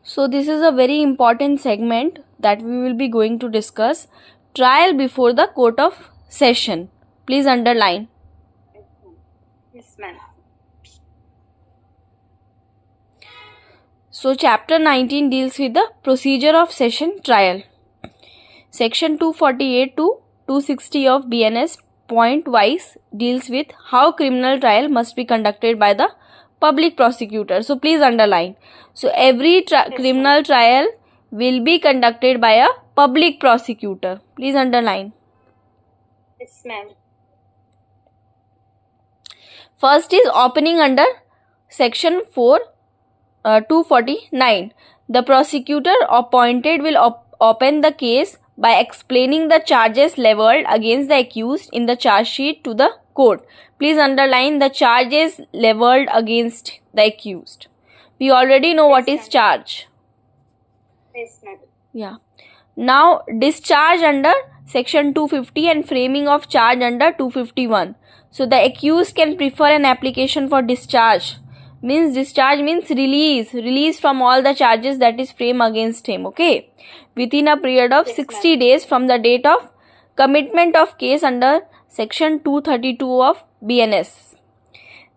So this is a very important segment that we will be going to discuss. Trial before the court of session. Please underline. Yes, ma'am. So chapter 19 deals with the procedure of session trial. Section 248 to 260 of BNS point wise deals with how criminal trial must be conducted by the public prosecutor. So please underline. So every criminal trial will be conducted by a public prosecutor. Please underline. Yes, ma'am. First is opening under section 249. The prosecutor appointed will open the case by explaining the charges leveled against the accused in the charge sheet to the court. Please underline the charges leveled against the accused. We already know what is charge. Yes, ma'am. Yeah. Now discharge under section 250 and framing of charge under 251. So the accused can prefer an application for discharge. Discharge means release from all the charges that is framed against him, okay, within a period of 60 days from the date of commitment of case under section 232 of BNS.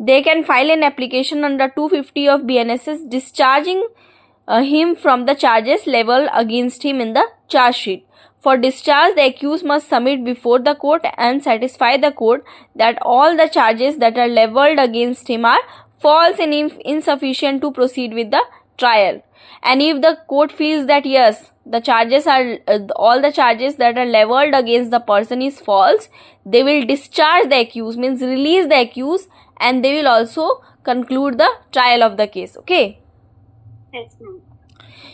They can file an application under 250 of BNS discharging him from the charges leveled against him in the charge sheet. For discharge, the accused must submit before the court and satisfy the court that all the charges that are leveled against him are false and insufficient to proceed with the trial. And if the court feels that yes, the charges are all the charges that are leveled against the person is false, they will discharge the accused, means release the accused, and they will also conclude the trial of the case. Okay. Yes, ma'am.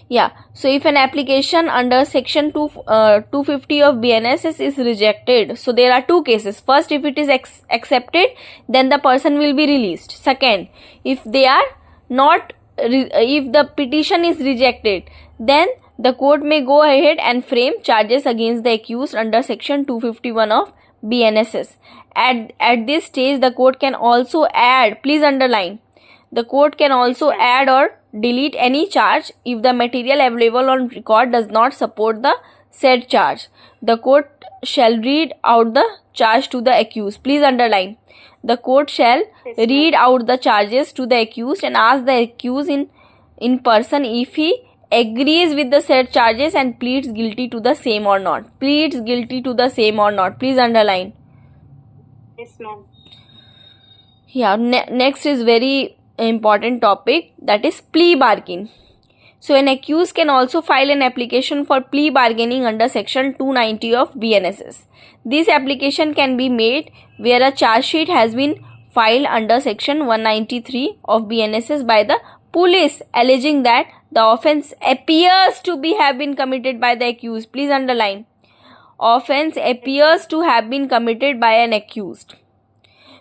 Yeah. So if an application under section 250 of BNS is rejected, so there are two cases. First, if it is accepted, then the person will be released. Second, if they are not, if the petition is rejected, then the court may go ahead and frame charges against the accused under section 251 of BNSS. At this stage, the court can also add, please underline, the court can also add or delete any charge if the material available on record does not support the said charge. The court shall read out the charge to the accused. Please underline. The court shall read out the charges to the accused and ask the accused in person if he agrees with the said charges and pleads guilty to the same or not. Pleads guilty to the same or not. Please underline. Yes, ma'am. Yeah. Next is very important topic, that is plea bargain. So an accused can also file an application for plea bargaining under section 290 of BNSS. This application can be made where a charge sheet has been filed under section 193 of BNSS by the police alleging that the offence appears to have been committed by the accused. Please underline. Offence appears to have been committed by an accused.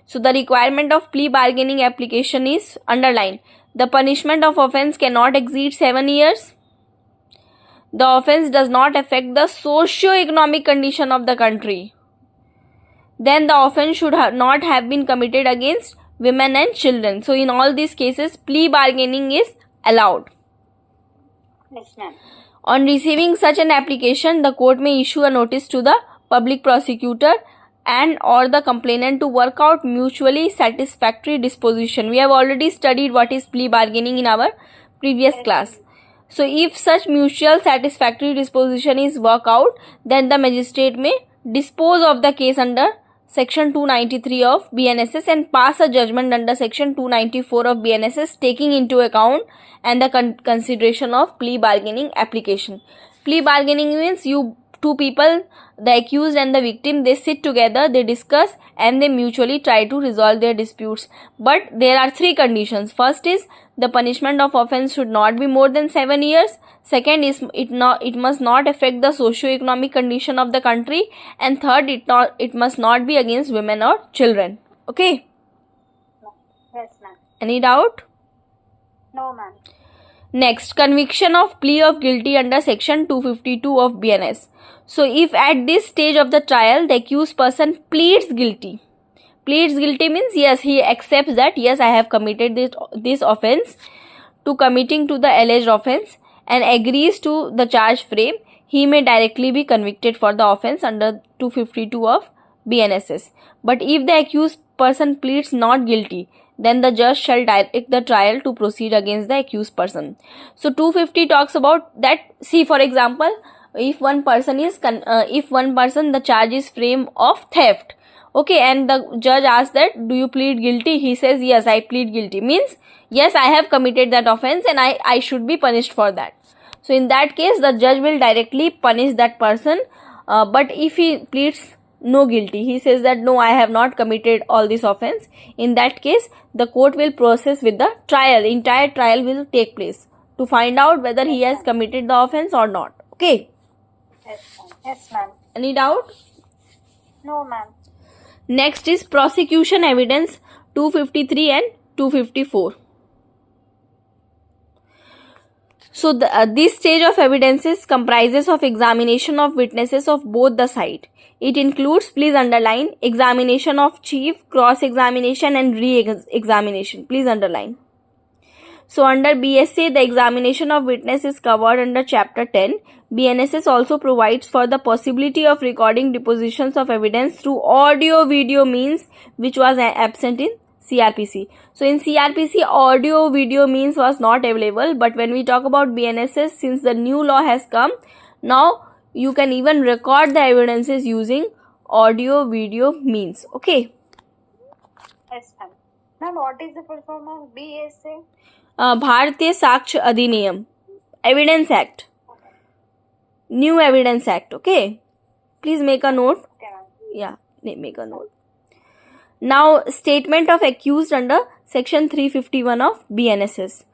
So the requirement of plea bargaining application is underlined. The punishment of offence cannot exceed 7 years. The offence does not affect the socio-economic condition of the country. Then the offence should not have been committed against women and children. So in all these cases, plea bargaining is allowed. Yes, ma'am. On receiving such an application, the court may issue a notice to the public prosecutor and or the complainant to work out mutually satisfactory disposition. We have already studied what is plea bargaining in our previous class. So if such mutual satisfactory disposition is worked out, then the magistrate may dispose of the case under section 293 of BNSS and pass a judgment under section 294 of BNSS taking into account and the consideration of plea bargaining application. Plea bargaining means two people, the accused and the victim, they sit together, they discuss and they mutually try to resolve their disputes. But there are three conditions. First is the punishment of offence should not be more than 7 years. Second is it must not affect the socio-economic condition of the country. And third, it must not be against women or children. Okay? Yes, ma'am. Any doubt? No, ma'am. Next, conviction of plea of guilty under section 252 of BNS. So if at this stage of the trial the accused person pleads guilty means yes, he accepts that yes, I have committed this offence to committing to the alleged offence, and agrees to the charge frame, he may directly be convicted for the offence under 252 of BNSS. But if the accused person pleads not guilty, then the judge shall direct the trial to proceed against the accused person. So 250 talks about that. See, for example, if one person the charge is framed of theft, okay, and the judge asks that, do you plead guilty? He says, yes, I plead guilty. Means, yes, I have committed that offence and I should be punished for that. So in that case, the judge will directly punish that person. But if he pleads no guilty, he says that no, I have not committed all this offence, in that case, the court will process with the trial. Entire trial will take place to find out whether he has committed the offence or not. Okay. Yes, ma'am. Yes, ma'am. Any doubt? No, ma'am. Next is prosecution evidence 253 and 254. So this stage of evidences comprises of examination of witnesses of both the side. It includes, please underline, examination of chief, cross-examination and re-examination. Please underline. So under BSA, the examination of witness is covered under Chapter 10. BNSS also provides for the possibility of recording depositions of evidence through audio-video means, which was absent in CRPC. So in CRPC, audio-video means was not available, but when we talk about BNSS, since the new law has come, now you can even record the evidences using audio-video means. Okay. Yes, ma'am. Ma'am, what is the full form of BSA? Bharatiya Sakshya Adhiniyam, Evidence Act, New Evidence Act. Okay, please make a note. Okay, ma'am. Yeah, make a note. Now, statement of accused under section 351 of BNSS.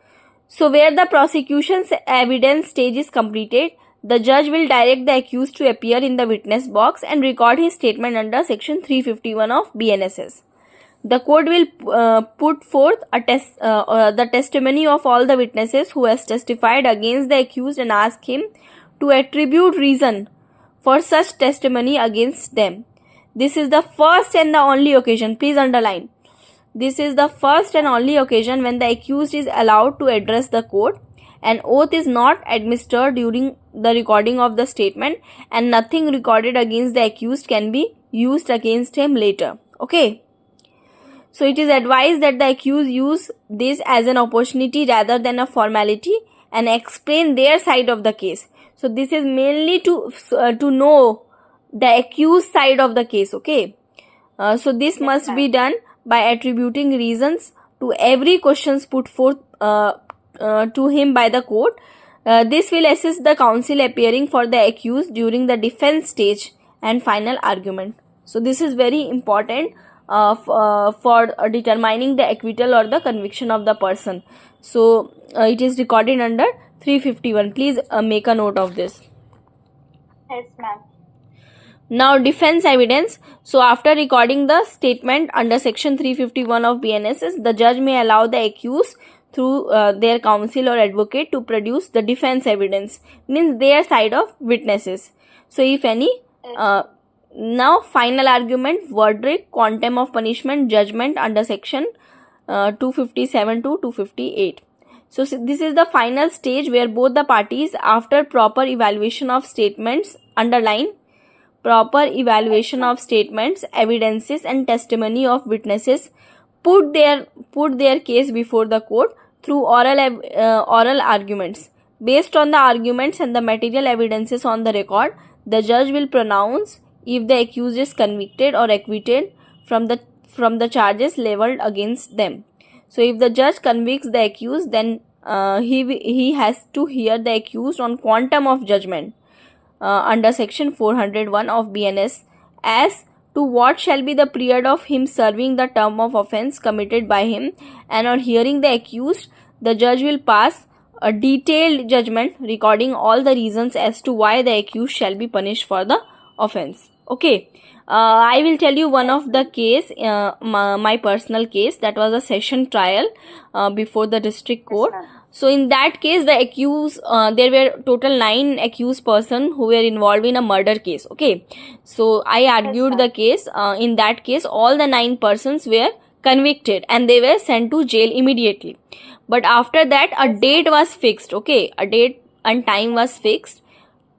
So where the prosecution's evidence stage is completed, the judge will direct the accused to appear in the witness box and record his statement under section 351 of BNSS. The court will put forth the testimony of all the witnesses who has testified against the accused and ask him to attribute reason for such testimony against them. This is the first and the only occasion, please underline. This is the first and only occasion when the accused is allowed to address the court. An oath is not administered during the recording of the statement, and nothing recorded against the accused can be used against him later. Okay. So it is advised that the accused use this as an opportunity rather than a formality and explain their side of the case. So this is mainly to know the accused side of the case. Okay. So this must be done by attributing reasons to every questions put forth to him by the court. This will assist the counsel appearing for the accused during the defense stage and final argument. So this is very important for determining the acquittal or the conviction of the person. So it is recorded under 351. Please make a note of this. Yes, ma'am. Now defense evidence. So after recording the statement under section 351 of BNSS, the judge may allow the accused through their counsel or advocate to produce the defense evidence, means their side of witnesses. So if any, now final argument, verdict, quantum of punishment, judgment under section 257 to 258. So this is the final stage where both the parties, after proper evaluation of statements, underline, proper evaluation of statements, evidences and testimony of witnesses, put their case before the court through oral arguments. Based on the arguments and the material evidences on the record, the judge will pronounce if the accused is convicted or acquitted from the charges leveled against them. So if the judge convicts the accused, then he has to hear the accused on quantum of judgment under section 401 of BNS as to what shall be the period of him serving the term of offence committed by him, and on hearing the accused, the judge will pass a detailed judgment recording all the reasons as to why the accused shall be punished for the offence. Okay, I will tell you one of the case, my personal case, that was a session trial before the district court. So in that case, the accused, there were total 9 accused person who were involved in a murder case. Okay, so I argued the case. In that case, all the 9 persons were convicted and they were sent to jail immediately. But after that, a date was fixed. Okay, a date and time was fixed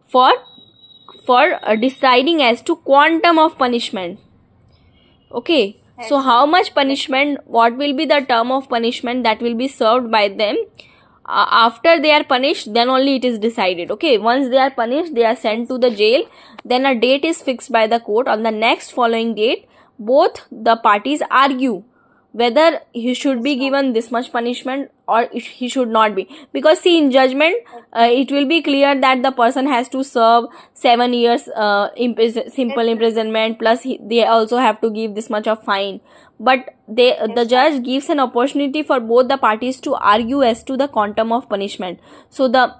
for deciding as to quantum of punishment. Okay, so how much punishment, what will be the term of punishment that will be served by them after they are punished, then only it is decided. Okay, once they are punished, they are sent to the jail, then a date is fixed by the court. On the next following date, both the parties argue whether he should be given this much punishment or he should not be, because see, in judgment it will be clear that the person has to serve 7 years simple imprisonment, plus they also have to give this much of fine, but the judge gives an opportunity for both the parties to argue as to the quantum of punishment. So the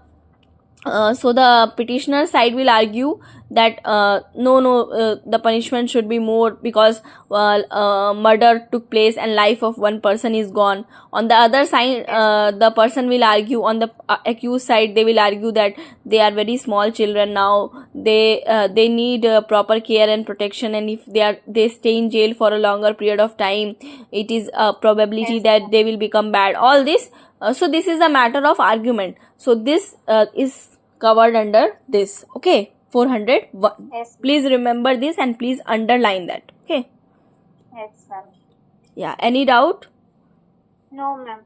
petitioner side will argue that the punishment should be more because murder took place and life of one person is gone. On the other side, the person will argue, on the accused side, they will argue that they are very small children now, they need proper care and protection, and if they stay in jail for a longer period of time, it is a probability that they will become bad, all this. So this is a matter of argument. So this is covered under this. Okay, 401. Yes. Please remember this and please underline that. Okay. Yes, ma'am. Yeah, any doubt? No, ma'am.